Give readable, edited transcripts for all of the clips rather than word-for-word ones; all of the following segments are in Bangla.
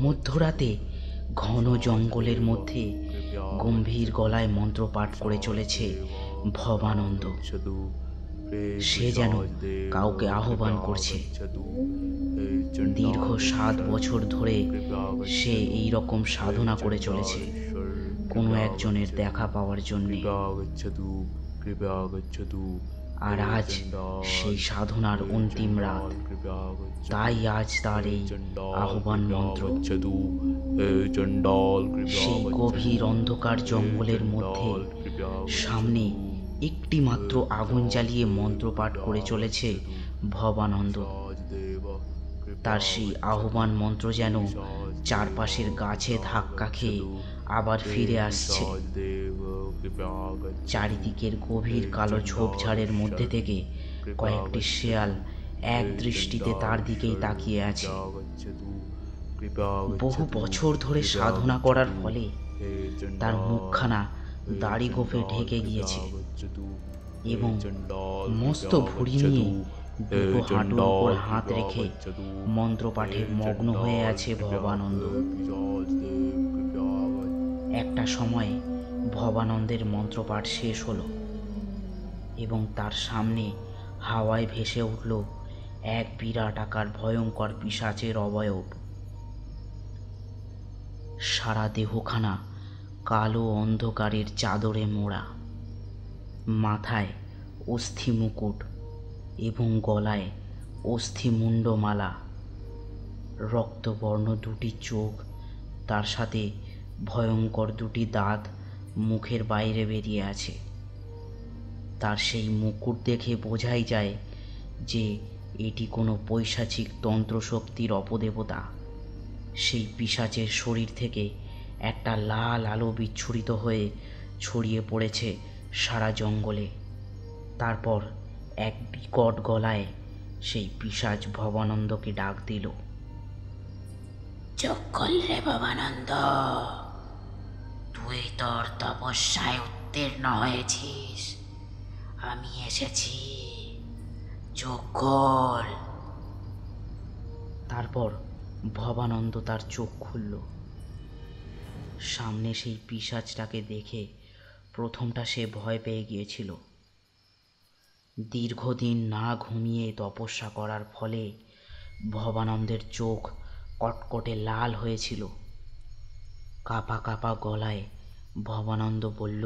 মধ্যরাতে ঘন জঙ্গলের মধ্যে গম্ভীর গলায় মন্ত্রপাঠ করে চলেছে ভবানন্দ। সে যেন কাউকে আহ্বান করছে। দীর্ঘ 7 বছর ধরে সে এই রকম সাধনা করে চলেছে কোনো একজনের দেখা পাওয়ার জন্যে। আর আজ সেই সাধনার অন্তিম রাত, তাই আজ তার এই আহ্বান মন্ত্র। সেই গভীর অন্ধকার জঙ্গলের মধ্যে সামনে একটি মাত্র আগুন জ্বালিয়ে মন্ত্রপাঠ করে চলেছে ভবানন্দ। তার সেই আহ্বান মন্ত্র যেন চারপাশের গাছে ধাক্কা খেয়ে আবার ফিরে আসছে। চারিদিকের গভীর কালো ঝোপঝাড়ের মধ্যে থেকে কয়েকটি শেয়াল এক দৃষ্টিতে তার দিকেই তাকিয়ে আছে। বহু বছর ধরে সাধনা করার ফলে তার মুখখানা দাড়ি গোফে ঢেকে গিয়েছে এবং মস্ত ভুঁড়ি নিয়ে দুটো হাঁটুর উপর হাত রেখে মন্ত্রপাঠে মগ্ন হয়ে আছে ভবানন্দ। একটা সময়ে ভবানন্দের মন্ত্রপাঠ শেষ হলো এবং তার সামনে হাওয়ায় ভেসে উঠল এক বিরাট আকার ভয়ঙ্কর পিশাচের অবয়ব। সারা দেহখানা কালো অন্ধকারের চাদরে মোড়া, মাথায় অস্থি মুকুট এবং গলায় অস্থি মুন্ডমালা, রক্তবর্ণ দুটি চোখ, তার সাথে ভয়ঙ্কর দুটি দাঁত মুখের বাইরে বেরিয়ে আছে। তার সেই মুকুট দেখে বোঝাই যায় যে এটি কোনো পৈশাচিক তন্ত্রশক্তির অপদেবতা। সেই পিশাচের শরীর থেকে একটা লাল আলো বিচ্ছুরিত হয়ে ছড়িয়ে পড়েছে সারা জঙ্গলে। তারপর এক বিকট গলায় সেই পিশাচ ভবানন্দকে ডাক দিল। চোখ খোল রে ভবানন্দ, তুই তোর তপস্যায় উত্তীর্ণ হয়েছিস। আমি এসেছি, চোখ খোল। তারপর ভবানন্দ তার চোখ খুলল। সামনে সেই পিশাচটাকে দেখে প্রথমটা সে ভয় পেয়ে গিয়েছিল। দীর্ঘদিন না ঘুমিয়ে তপস্যা করার ফলে ভবানন্দের চোখ কটকটে লাল হয়েছিল। কাঁপা কাঁপা গলায় ভবানন্দ বলল,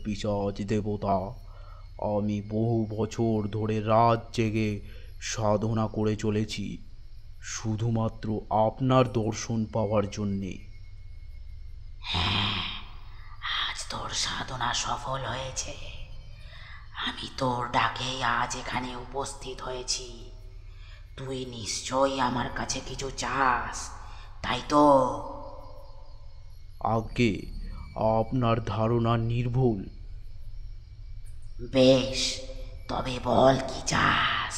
পিশাচ দেবতা, আমি বহু বছর ধরে রাত জেগে সাধনা করে চলেছি শুধুমাত্র আপনার দর্শন পাওয়ার জন্যে। হ্যাঁ, আজ তোর সাধনা সফল হয়েছে। আমি তোর ডাকেই আজ এখানে উপস্থিত হয়েছি। তুই নিশ্চয়ই আমার কাছে কিছু চাস, তাই তো? আগে আপনার ধারণা নির্ভুল। বেশ, তবে বল কি চাস?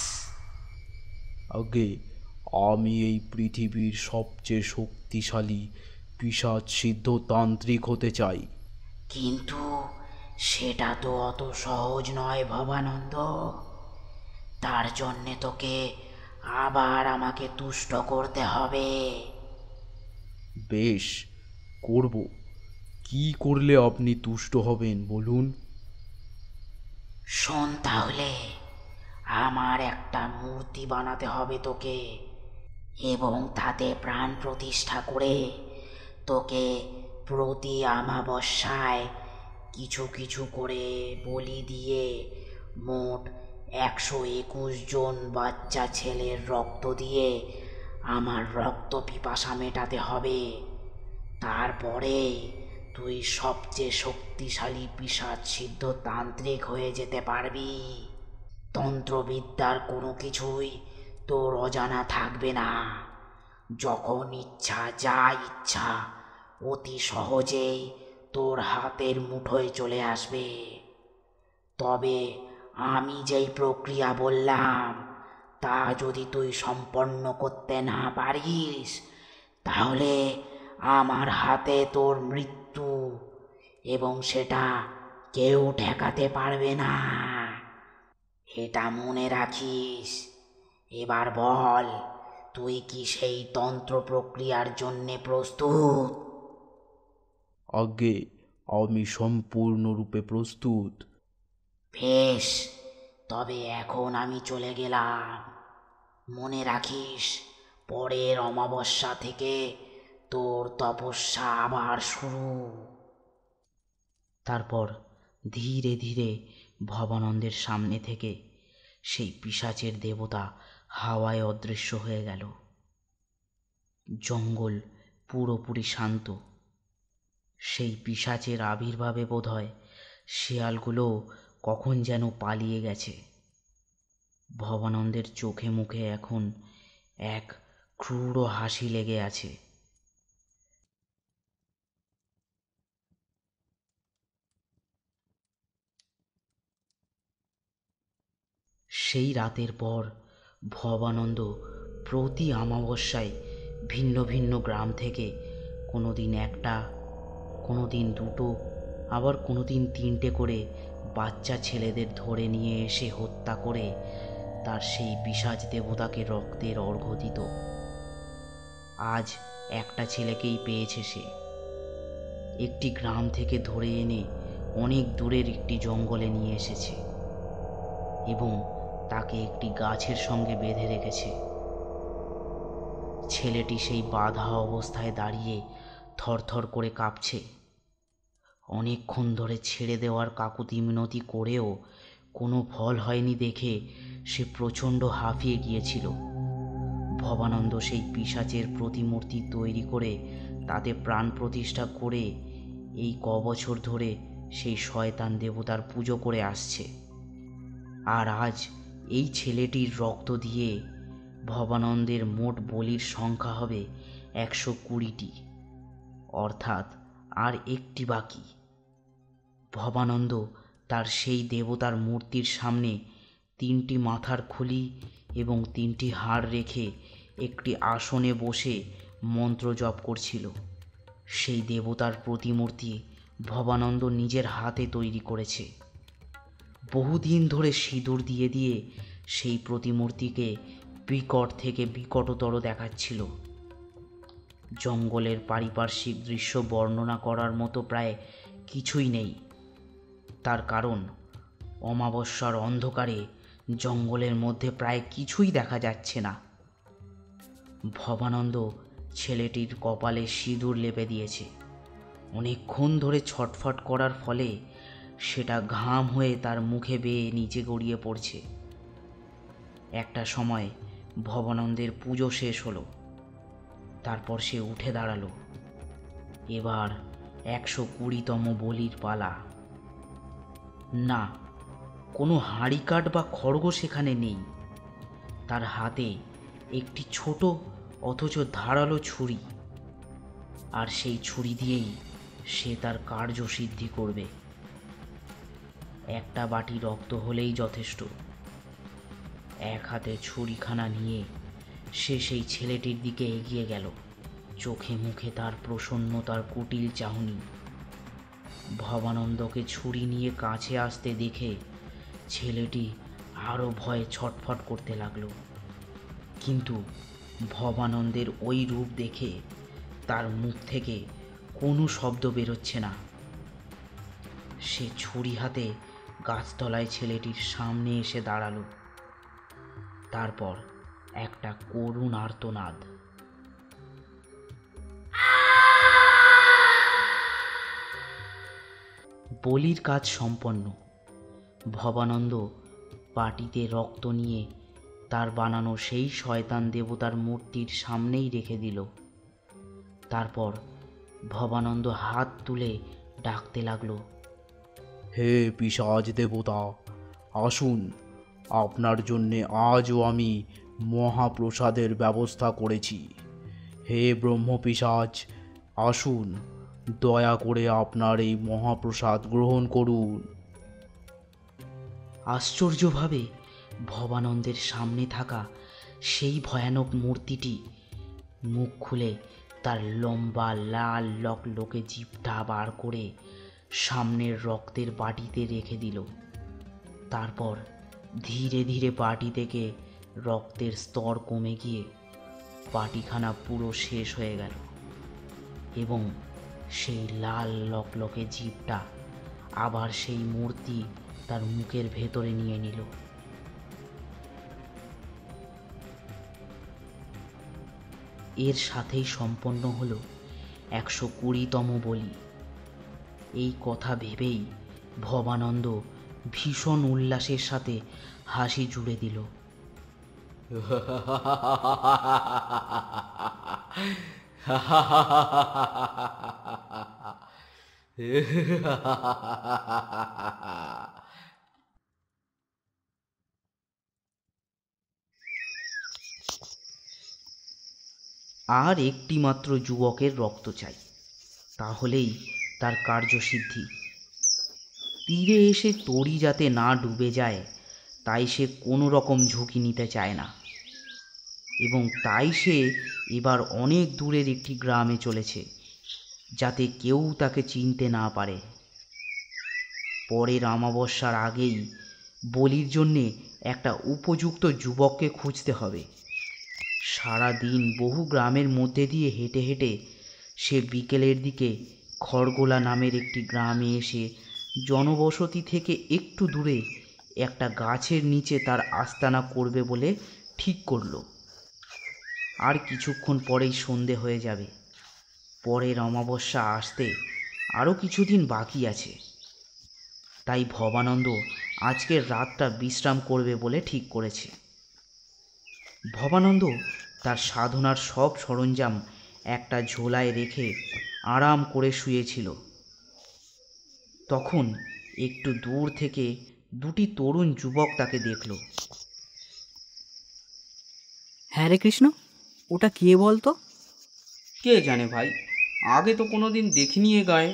আগে আমি এই পৃথিবীর সবচেয়ে শক্তিশালী পিশাচ সিদ্ধ তান্ত্রিক হতে চাই। কিন্তু সেটা তো অত সহজ নয় ভবানন্দ। তার জন্যে তোকে আবার আমাকে তুষ্ট করতে হবে। বেশ, করব। কি করলে আপনি তুষ্ট হবেন বলুন? শোন তাহলে, আমার একটা মূর্তি বানাতে হবে তোকে এবং তাতে প্রাণ প্রতিষ্ঠা করে তোকে প্রতি অমাবস্যায় কিছু কিছু করে বলি দিয়ে মোট 121 জন বাচ্চা ছেলের রক্ত দিয়ে আমার রক্ত পিপাসা মেটাতে হবে। তারপরে তুই সবচেয়ে শক্তিশালী পিশাচ সিদ্ধ তান্ত্রিক হয়ে যেতে পারবি। তন্ত্রবিদ্যার কোনো কিছুই তোর অজানা থাকবে না। যখন ইচ্ছা, যা ইচ্ছা অতি সহজেই তোর হাতের মুঠোয় চলে আসবে। তবে আমি যেই প্রক্রিয়া বললাম তা যদি তুই সম্পন্ন করতে না পারিস, তাহলে আমার হাতে তোর মৃত্যু, এবং সেটা কেউ ঠেকাতে পারবে না। এটা মনে রাখিস। এবার বল, তুই কি সেই তন্ত্র প্রক্রিয়ার জন্যে প্রস্তুত? আগে আমি সম্পূর্ণরূপে প্রস্তুত। বেশ, তবে এখন আমি চলে গেলাম। মনে রাখিস, পরের অমাবস্যা থেকে তোর তপস্যা আবার শুরু। তারপর ধীরে ধীরে ভবানন্দের সামনে থেকে সেই পিশাচের দেবতা হাওয়ায় অদৃশ্য হয়ে গেল। জঙ্গল পুরোপুরি শান্ত। সেই পিশাচের আবির্ভাবে বোধহয় শেয়ালগুলো কখন যেন পালিয়ে গেছে। ভবানন্দের চোখে মুখে এখন এক ক্রূর হাসি লেগে আছে। সেই রাতের পর ভবানন্দ প্রতি অমাবস্যায় ভিন্ন ভিন্ন গ্রাম থেকে কোনোদিন একটা, কোনোদিন দুটো, আবার কোনোদিন তিনটে করে বাচ্চা ছেলেদের ধরে নিয়ে এসে হত্যা করে তার সেই পিশাচ দেবতাকে রক্তের অর্ঘ্য দিত। আজ একটা ছেলেকেই পেয়েছে সে। একটি গ্রাম থেকে ধরে এনে অনেক দূরের একটি জঙ্গলে নিয়ে এসেছে এবং তাকে একটি গাছের সঙ্গে বেঁধে রেখেছে। ছেলেটি সেই বাঁধা অবস্থায় দাঁড়িয়ে থরথর করে কাঁপছে। অনেকক্ষণ ধরে ছেড়ে দেওয়ার কাকুতি মিনতি করেও কোনো ফল হয়নি দেখে সে প্রচণ্ড হাঁফিয়ে গিয়েছিল। ভবানন্দ সেই পিশাচের প্রতিমূর্তি তৈরি করে তাতে প্রাণ প্রতিষ্ঠা করে এই কবছর ধরে সেই শয়তান দেবতার পুজো করে আসছে। আর আজ এই ছেলেটির রক্ত দিয়ে ভবানন্দের মোট বলির সংখ্যা হবে 120টি, অর্থাৎ আর একটি বাকি। ভবানন্দ তার সেই দেবতার মূর্তির সামনে 3টি মাথার খুলি এবং 3টি হাড় রেখে একটি আসনে বসে মন্ত্র জপ করছিল। সেই দেবতার প্রতিমূর্তি ভবানন্দ নিজের হাতে তৈরি করেছে। বহুদিন ধরে সিঁদুর দিয়ে দিয়ে সেই প্রতিমূর্তিকে বিকট থেকে বিকটতর দেখাচ্ছিল। জঙ্গলের পারিপার্শ্বিক দৃশ্য বর্ণনা করার মতো প্রায় কিছুই নেই। তার কারণ অমাবস্যার অন্ধকারে জঙ্গলের মধ্যে প্রায় কিছুই দেখা যাচ্ছে না। ভবানন্দ ছেলেটির কপালে সিঁদুর লেপে দিয়েছে। অনেকক্ষণ ধরে ছটফট করার ফলে সেটা ঘাম হয়ে তার মুখে বেয়ে নিচে গড়িয়ে পড়ছে। একটা সময় ভবানন্দের পুজো শেষ হলো। তারপর সে উঠে দাঁড়ালো। এবার 120তম বলির পালা। না, কোনো হাঁড়িকাঠ বা খড়গ সেখানে নেই। তার হাতে একটি ছোট অথচ ধারালো ছুরি, আর সেই ছুরি দিয়েই সে তার কার্যসিদ্ধি করবে। একটা বাটি রক্ত হলেই যথেষ্ট। এক হাতে ছুরিখানা নিয়ে সে সেই ছেলেটির দিকে এগিয়ে গেল। চোখে মুখে তার প্রসন্নতার কুটিল চাহনি। ভবানন্দকে ছুরি নিয়ে কাছে আসতে দেখে ছেলেটি আরও ভয়ে ছটফট করতে লাগলো। কিন্তু ভবানন্দের ওই রূপ দেখে তার মুখ থেকে কোনো শব্দ বেরোচ্ছে না। সে ছুরি হাতে গাছতলায় ছেলেটির সামনে এসে দাঁড়ালো। তারপর একটা করুণ আর্তনাদ। বলির কাজ সম্পন্ন। ভবানন্দ বাটিতে রক্ত নিয়ে তার বানানো সেই শয়তান দেবতার মূর্তির সামনেই রেখে দিল। তারপর ভবানন্দ হাত তুলে ডাকতে লাগলো, হে পিশাচ দেবতা, আসুন, আপনার জন্যে আজও আমি মহাপ্রসাদের ব্যবস্থা করেছি। হে ব্রহ্মপিশাচ, আসুন, দয়া করে আপনার এই মহাপ্রসাদ গ্রহণ করুন। আশ্চর্যভাবে ভবানন্দের সামনে থাকা সেই ভয়ানক মূর্তিটি মুখ খুলে তার লম্বা লাল লকলকে জিভটা বার করে সামনের রক্তের বাটিতে রেখে দিল। তারপর ধীরে ধীরে বাটি থেকে রক্তের স্তর কমে গিয়ে বাটিখানা পুরো শেষ হয়ে গেল এবং সেই লাল লকলকে জিভটা আবার সেই মূর্তি তার মুখের ভেতরে নিয়ে নিল। এর সাথেই সম্পন্ন হলো 120তম বলি। এই কথা ভেবেই ভবানন্দ ভীষণ উল্লাসের সাথে হাসি জুড়ে দিল। আর একটি মাত্র যুবকের রক্ত চাই, তাহলেই তার কার্যসিদ্ধি। তীরে এসে তরি যাতে না ডুবে যায় তাই সে কোনো রকম ঝুঁকি নিতে চায় না, এবং তাই সে এবার অনেক দূরের একটি গ্রামে চলেছে, যাতে কেউ তাকে চিনতে না পারে। পরের অমাবস্যার আগেই বলির জন্যে একটা উপযুক্ত যুবককে খুঁজতে হবে। সারা দিন বহু গ্রামের মধ্যে দিয়ে হেঁটে হেঁটে সে বিকেলের দিকে খড়গোলা নামের একটি গ্রামে এসে জনবসতি থেকে একটু দূরে একটা গাছের নিচে তার আস্তানা করবে বলে ঠিক করল। আর কিছুক্ষণ পরেই সন্ধে হয়ে যাবে। পরের অমাবস্যা আসতে আরও কিছুদিন বাকি আছে, তাই ভবানন্দ আজকের রাতটা বিশ্রাম করবে বলে ঠিক করেছে। ভবানন্দ তার সাধনার সব সরঞ্জাম একটা ঝোলায় রেখে আরাম করে শুয়েছিল। তখন একটু দূর থেকে দুটি তরুণ যুবক তাকে দেখল। হ্যাঁ রে কৃষ্ণ, ওটা কে বলতো? কে জানে ভাই, আগে তো কোনোদিন দেখিনি এ গায়ে।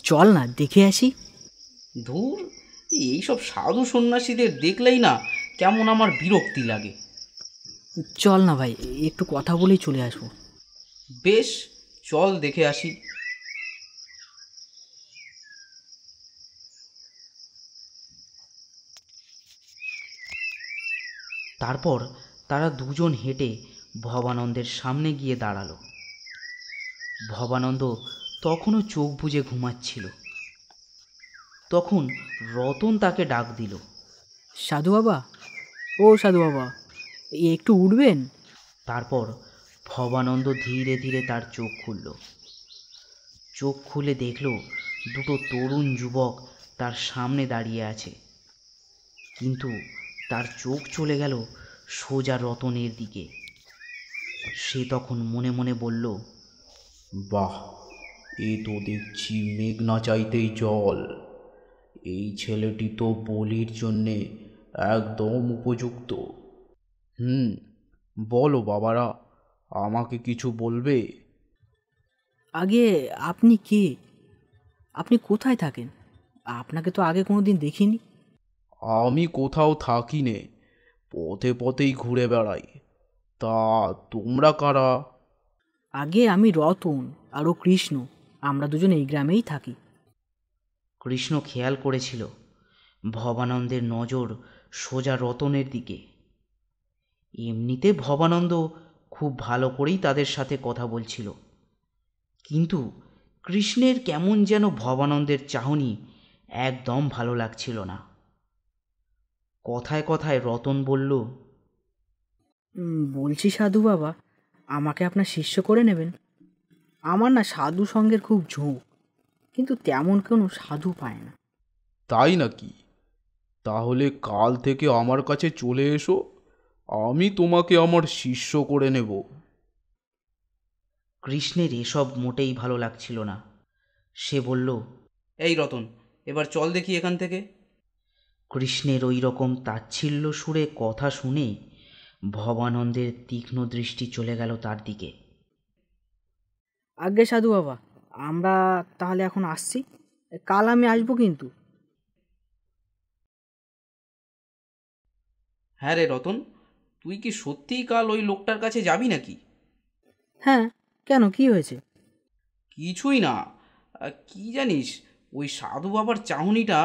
চল না দেখে আসি। ধুর, এইসব সাধু সন্ন্যাসীদের দেখলেই না কেমন আমার বিরক্তি লাগে। চল না ভাই, একটু কথা বলেই চলে আসবো। বেশ, চল দেখে আসি। তারপর তারা দুজন হেঁটে ভবানন্দের সামনে গিয়ে দাঁড়ালো। ভবানন্দ তখনও চোখ বুজে ঘুমাচ্ছিল। তখন রতন তাকে ডাক দিল। সাধু বাবা, ও সাধু বাবা, একটু উঠবেন? তারপর ভবানন্দ ধীরে ধীরে তার চোখ খুলল। চোখ খুলে দেখল দুটো তরুণ যুবক তার সামনে দাঁড়িয়ে আছে, কিন্তু তার চোখ চলে গেল সোজা রতনের দিকে। সে তখন মনে মনে বলল, বাহ, এ তো দেখছি মেঘনা চাইতেই জল। এই ছেলেটি তো বলির জন্যে একদম উপযুক্ত। বলো বাবারা, আমাকে কিছু বলবে? আগে আপনি কে? আপনি কোথায় থাকেন? আপনাকে তো আগে কোনো দিন দেখিনি। আমি কোথাও থাকি নে, পথে পথেই ঘুরে বেড়াই। তা তোমরা কারা? আগে আমি রতন আর ও কৃষ্ণ, আমরা দুজন এই গ্রামেই থাকি। কৃষ্ণ খেয়াল করেছিল ভবানন্দের নজর সোজা রতনের দিকে। এমনিতে ভবানন্দ খুব ভালো করেই তাদের সাথে কথা বলছিল, কিন্তু কৃষ্ণের কেমন যেন ভবানন্দের চাহনি একদম ভালো লাগছিল না। কথায় কথায় রতন বলল, বলছি সাধু বাবা, আমাকে আপনার শিষ্য করে নেবেন? আমার না সাধু সঙ্গের খুব ঝোঁক, কিন্তু তেমন কোনো সাধু পায় না। তাই নাকি? তাহলে কাল থেকে আমার কাছে চলে এসো, আমি তোমাকে আমার শিষ্য করে নেব। কৃষ্ণের এসব মোটেই ভালো লাগছিল না। সে বলল, এই রতন, এবার চল দেখি এখান থেকে। কৃষ্ণের ওই রকম তাচ্ছিল্য সুরে কথা শুনে ভবানন্দের তীক্ষ্ণ দৃষ্টি চলে গেল তার দিকে। আজ্ঞে সাধু বাবা, আমরা তাহলে এখন আসছি, কাল আমি আসবো কিন্তু। হ্যাঁ রে রতন, তুই কি সত্যিই কাল ওই লোকটার কাছে যাবি নাকি? হ্যাঁ, কেন, কি হয়েছে? কিছুই না, কি জানিস, ওই সাধু বাবার চাহনিটা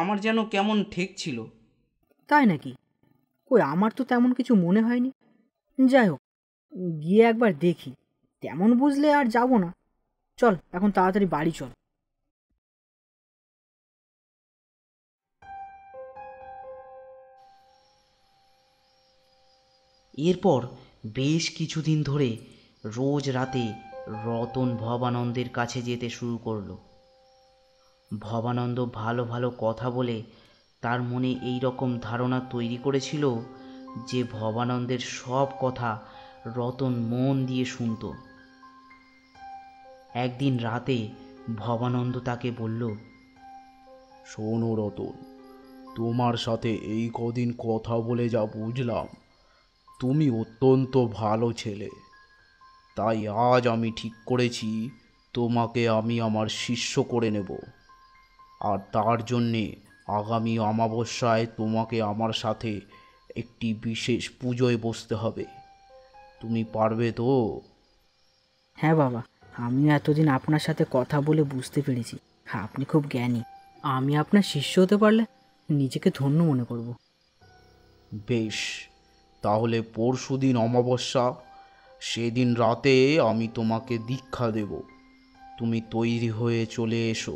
আমার যেন কেমন ঠেকছিল। তাই নাকি? কই, আমার তো তেমন কিছু মনে হয়নি। যাই হোক, গিয়ে একবার দেখি, তেমন বুঝলে আর যাব না। চল এখন তাড়াতাড়ি বাড়ি চল। এরপর বেশ কিছুদিন ধরে রোজ রাতে রতন ভবানন্দের কাছে যেতে শুরু করলো। ভবানন্দ ভালো ভালো কথা বলে তার মনে এই রকম ধারণা তৈরি করেছিল যে ভবানন্দের সব কথা রতন মন দিয়ে শুনত। একদিন রাতে ভবানন্দ তাকে বলল, শোনো রতন, তোমার সাথে এই কদিন কথা বলে যা বুঝলাম, তুমি অত্যন্ত ভালো ছেলে। তাই আজ আমি ঠিক করেছি তোমাকে আমি আমার শিষ্য করে নেব। আর তার জন্যে আগামী অমাবস্যায় তোমাকে আমার সাথে একটি বিশেষ পুজোয় বসতে হবে। তুমি পারবে তো? হ্যাঁ বাবা, আমিও এতদিন আপনার সাথে কথা বলে বুঝতে পেরেছি আপনি খুব জ্ঞানী। আমি আপনার শিষ্য হতে পারলে নিজেকে ধন্য মনে করব। বেশ, তাহলে পরশুদিন অমাবস্যা, সেদিন রাতে আমি তোমাকে দীক্ষা দেব। তুমি তৈরি হয়ে চলে এসো।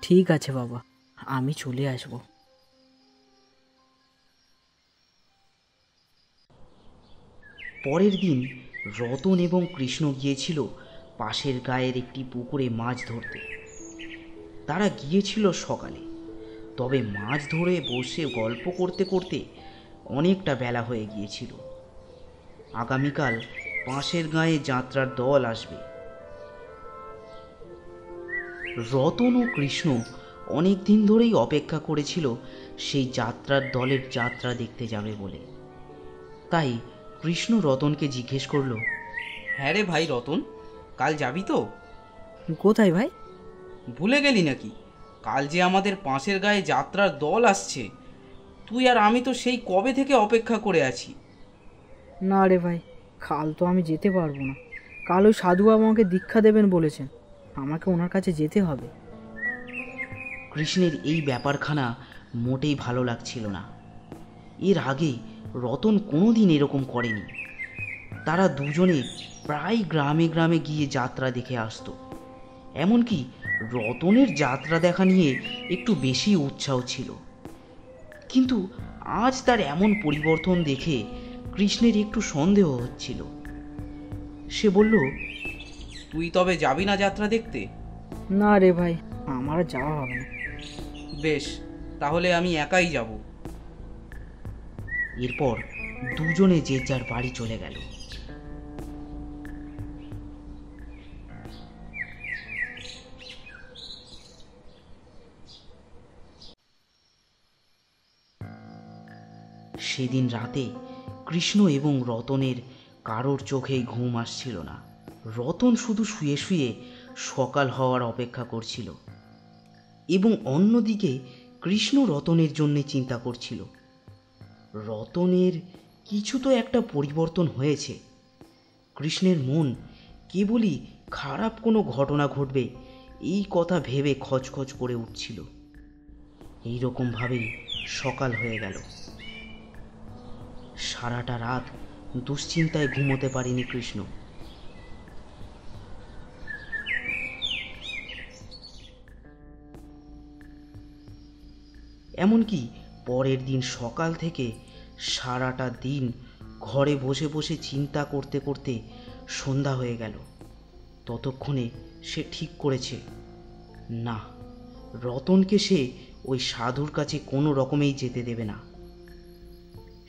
ঠিক আছে বাবা, আমি চলে আসব। পরের দিন রতন এবং কৃষ্ণ গিয়েছিল পাশের গায়ের একটি পুকুরে মাছ ধরতে। তারা গিয়েছিল সকালে, তবে মাছ ধরে বসে গল্প করতে করতে অনেকটা বেলা হয়ে গিয়েছিল। আগামীকাল পাশের গায়ে যাত্রার দল আসবে। রতন ও কৃষ্ণ অনেক দিন ধরেই অপেক্ষা করেছিল সেই যাত্রার দলের যাত্রা দেখতে যাবে বলে। তাই কৃষ্ণ রতনকে জিজ্ঞেস করল, হ্যাঁ রে ভাই রতন, কাল যাবি তো? কোথায় ভাই? ভুলে গেলি নাকি? কাল যে আমাদের পাশের গায়ে যাত্রার দল আসছে। তুই আর আমি তো সেই কবে থেকে অপেক্ষা করে আছি। না রে ভাই, কাল তো আমি যেতে পারবো না। কাল ওই সাধু বাবা আমাকে দীক্ষা দেবেন বলেছেন, আমাকে ওনার কাছে যেতে হবে। কৃষ্ণের এই ব্যাপারখানা মোটেই ভালো লাগছিল না। এর আগে রতন কোনোদিন এরকম করেনি। তারা দুজনে প্রায় গ্রামে গ্রামে গিয়ে যাত্রা দেখে আসতো। এমনকি রতনের যাত্রা দেখা নিয়ে একটু বেশি উৎসাহ ছিল। কিন্তু আজ তার এমন পরিবর্তন দেখে কৃষ্ণের একটু সন্দেহ হচ্ছিল। সে বলল, তুই তবে যাবি না যাত্রা দেখতে? না রে ভাই, আমার আর যাওয়া হবে না। বেশ, তাহলে আমি একাই যাব। এরপর দুজনে যে যার বাড়ি চলে গেল। সেদিন রাতে কৃষ্ণ এবং রতনের কারোর চোখেই ঘুম আসছিল না। রতন শুধু শুয়ে শুয়ে সকাল হওয়ার অপেক্ষা করছিল, এবং অন্যদিকে কৃষ্ণ রতনের জন্য চিন্তা করছিল। রতনের কিছু তো একটা পরিবর্তন হয়েছে। কৃষ্ণের মন কেবলই খারাপ কোনো ঘটনা ঘটবে এই কথা ভেবে খচখচ করে উঠছিল। এইরকমভাবেই সকাল হয়ে গেল। সারাটা রাত দুশ্চিন্তায় ঘুমোতে পারেনি কৃষ্ণ। এমনকি পরের দিন সকাল থেকে সারাটা দিন ঘরে বসে বসে চিন্তা করতে করতে সন্ধ্যা হয়ে গেল। ততক্ষণে সে ঠিক করেছে, না, রতনকে সে ওই সাধুর কাছে কোনো রকমেই যেতে দেবে না।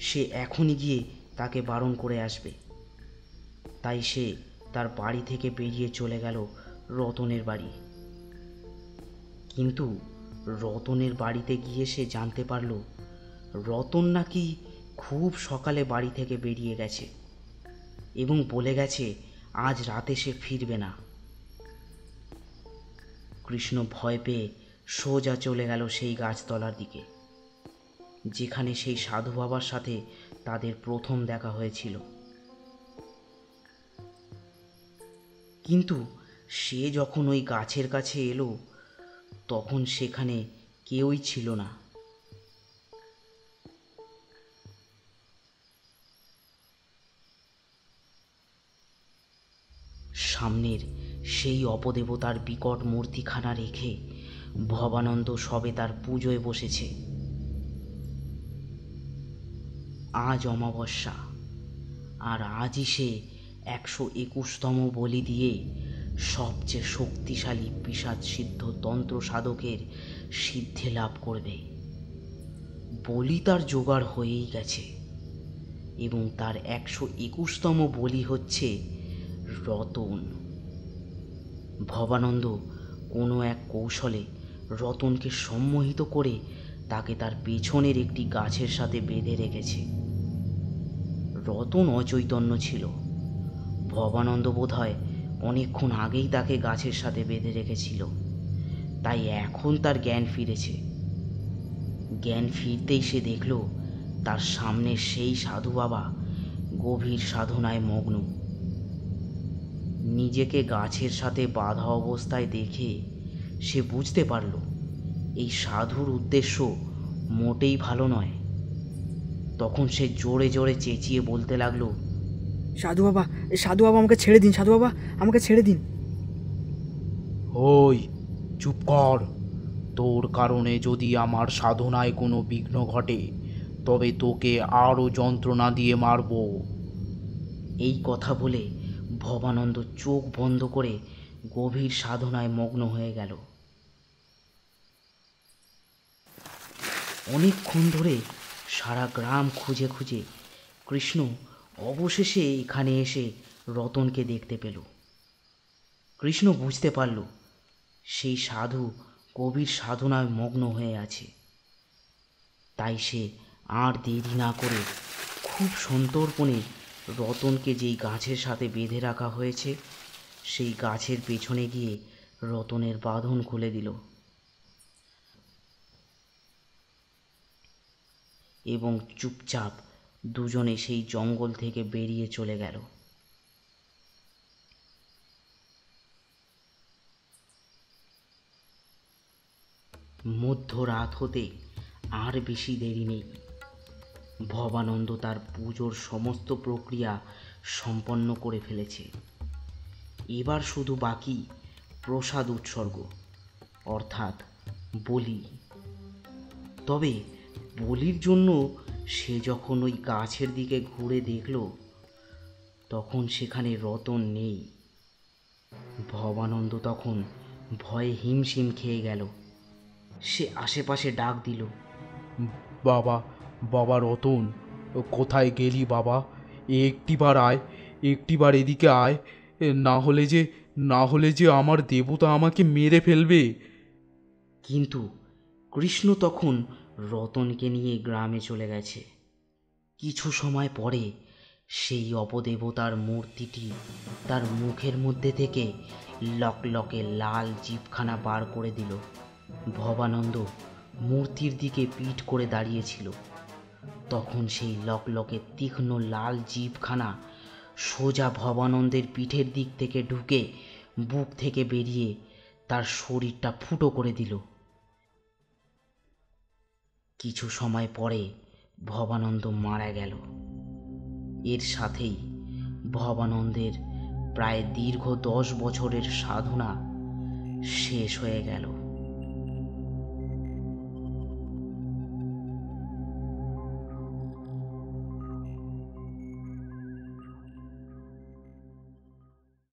সে এখনই গিয়ে তাকে বারণ করে আসবে। তাই সে তার বাড়ি থেকে বেরিয়ে চলে গেল রতনের বাড়ি। কিন্তু রতনের বাড়িতে গিয়ে সে জানতে পারল রতন নাকি খুব সকালে বাড়ি থেকে বেরিয়ে গেছে এবং বলে গেছে আজ রাতে সে ফিরবে না। কৃষ্ণ ভয় পেয়ে সোজা চলে গেল সেই গাছতলার দিকে, যেখানে সেই সাধু বাবার সাথে তাদের প্রথম দেখা হয়েছিল। কিন্তু সে যখন ওই গাছের কাছে এলো তখন সেখানে কেউই ছিল না। সামনের সেই অপদেবতার বিকট মূর্তিখানা রেখে ভবানন্দ সবে তার পুজোয় বসেছে। আজ অমাবস্যা, আর আজই সে 121তম বলি দিয়ে সবচেয়ে শক্তিশালী পিশাচ সিদ্ধ তন্ত্র সাধকের সিদ্ধি লাভ করবে। বলি তার জোগাড় হয়েই গেছে, এবং তার 121তম বলি হচ্ছে রতন। ভবানন্দ কোনো এক কৌশলে রতনকে সম্মোহিত করে তাকে তার পেছনের একটি গাছের সাথে বেঁধে রেখেছে। রতন অচৈতন্য ছিল। ভবানন্দ বোধহয় অনেকক্ষণ আগেই তাকে গাছের সাথে বেঁধে রেখেছিল, তাই এখন তার জ্ঞান ফিরেছে। জ্ঞান ফিরতেই সে দেখল তার সামনে সেই সাধু বাবা গভীর সাধনায় মগ্ন। নিজেকে গাছের সাথে বাঁধা অবস্থায় দেখে সে বুঝতে পারল এই সাধুর উদ্দেশ্য মোটেই ভালো নয়। তখন সে জোরে জোরে চেঁচিয়ে বলতে লাগলো, সাধু বাবা, সাধু বাবা, আমাকে ছেড়ে দিন, সাধু বাবা, আমাকে ছেড়ে দিন। ওই চুপ কর। তোর কারণে যদি আমার সাধনায় কোনো বিঘ্ন ঘটে তবে তোকে আরও যন্ত্রণা দিয়ে মারব। এই কথা বলে ভবানন্দ চোখ বন্ধ করে গভীর সাধনায় মগ্ন হয়ে গেল। অনেকক্ষণ ধরে সারা গ্রাম খুঁজে খুঁজে কৃষ্ণ অবশেষে এখানে এসে রতনকে দেখতে পেল। কৃষ্ণ বুঝতে পারল সেই সাধু গভীর সাধনায় মগ্ন হয়ে আছে। তাই সে আর দেরি না করে খুব সন্তর্পণে রতনকে যেই গাছের সাথে বেঁধে রাখা হয়েছে সেই গাছের পেছনে গিয়ে রতনের বাঁধন খুলে দিল এবং চুপচাপ দুজনে সেই জঙ্গল থেকে বেরিয়ে চলে গেল। মধ্যরাত হতে আর বেশি দেরি নেই। ভবানন্দ তার পুজোর সমস্ত প্রক্রিয়া সম্পন্ন করে ফেলেছে। এবার শুধু বাকি প্রসাদ উৎসর্গ, অর্থাৎ বলি। তবে বলির জন্য সে যখন ওই গাছের দিকে ঘুরে দেখল তখন সেখানে রতন নেই। ভবানন্দ তখন ভয়ে হিমশিম খেয়ে গেল। সে আশেপাশে ডাক দিল, বাবা, বাবা রতন, কোথায় গেলি বাবা? একটিবার আয়, একটিবার এদিকে আয়, না হলে যে আমার দেবতা আমাকে মেরে ফেলবে। কিন্তু কৃষ্ণ তখন রতনকে নিয়ে গ্রামে চলে গেছে। কিছু সময় পরে সেই অপদেবতার মূর্তিটি তার মুখের মধ্যে থেকে লকলকে লাল জিভখানা বার করে দিল। ভবানন্দ মূর্তির দিকে পিঠ করে দাঁড়িয়েছিল। তখন সেই লকলকে তীক্ষ্ণ লাল জিভখানা সোজা ভবানন্দের পিঠের দিক থেকে ঢুকে বুক থেকে বেরিয়ে তার শরীরটা ফুটো করে দিল। কিছু সময় পরে ভবানন্দ মারা গেল। এর সাথেই ভবানন্দের প্রায় দীর্ঘ 10 বছরের সাধনা শেষ হয়ে গেল।